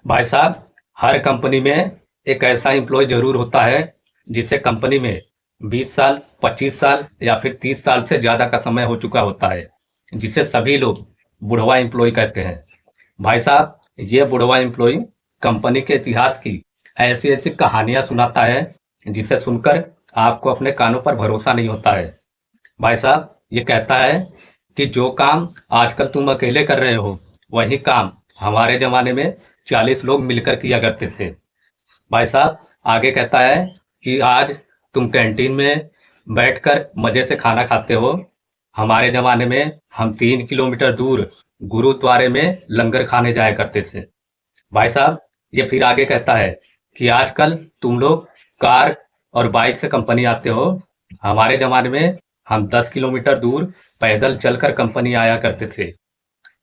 भाई साहब, हर कंपनी में एक ऐसा एम्प्लॉय जरूर होता है जिसे कंपनी में 20 साल, 25 साल या फिर 30 साल से ज्यादा का समय हो चुका होता है, जिसे सभी लोग बुढ़वा एम्प्लॉय कहते हैं। भाई साहब, ये बुढ़वा एम्प्लॉय कंपनी के इतिहास की ऐसी ऐसी कहानियां सुनाता है जिसे सुनकर आपको अपने कानों पर भरोसा नहीं होता है। भाई साहब, ये कहता है कि जो काम आजकल तुम अकेले कर रहे हो, वही काम हमारे जमाने में 40 लोग मिलकर किया करते थे। भाई साहब, आगे कहता है कि आज तुम कैंटीन में बैठकर मजे से खाना खाते हो, हमारे जमाने में हम 3 किलोमीटर दूर गुरुद्वारे में लंगर खाने जाया करते थे। भाई साहब, ये फिर आगे कहता है कि आजकल तुम लोग कार और बाइक से कंपनी आते हो, हमारे जमाने में हम 10 किलोमीटर दूर पैदल चलकर कंपनी आया करते थे।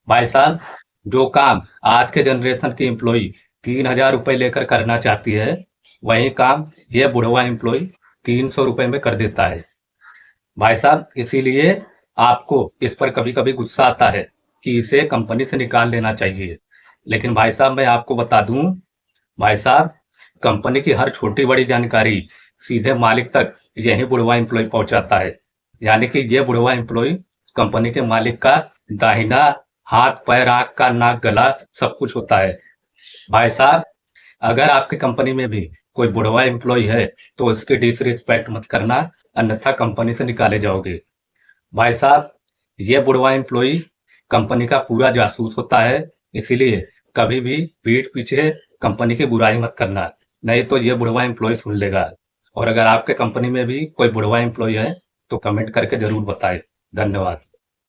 भाई साहब, जो काम आज के जनरेशन की एम्प्लॉय 3,000 रुपये लेकर करना चाहती है, वही काम ये बुढ़वा एम्प्लॉय 300 रुपये में कर देता है। भाई साहब, इसीलिए आपको इस पर कभी कभी गुस्सा आता है कि इसे कंपनी से निकाल लेना चाहिए। लेकिन भाई साहब, मैं आपको बता दूं, भाई साहब, कंपनी की हर छोटी बड़ी जानकारी सीधे मालिक तक यही बुढ़वा एम्प्लॉय पहुंचाता है। यानी कि ये बुढ़वा एम्प्लॉय कंपनी के मालिक का दाहिना हाथ, पैर, आंख, कान, नाक, गला सब कुछ होता है। भाई साहब, अगर आपकी कंपनी में भी कोई बुढ़वा एम्प्लॉय है तो उसकी डिसरिस्पेक्ट मत करना, अन्यथा कंपनी से निकाले जाओगे। भाई साहब, ये बुढ़वा एम्प्लॉय कंपनी का पूरा जासूस होता है, इसीलिए कभी भी पीठ पीछे कंपनी की बुराई मत करना, नहीं तो ये बुढ़वा एम्प्लॉय सुन लेगा। और अगर आपके कंपनी में भी कोई बुढ़वा एम्प्लॉय है तो कमेंट करके जरूर बताएं। धन्यवाद।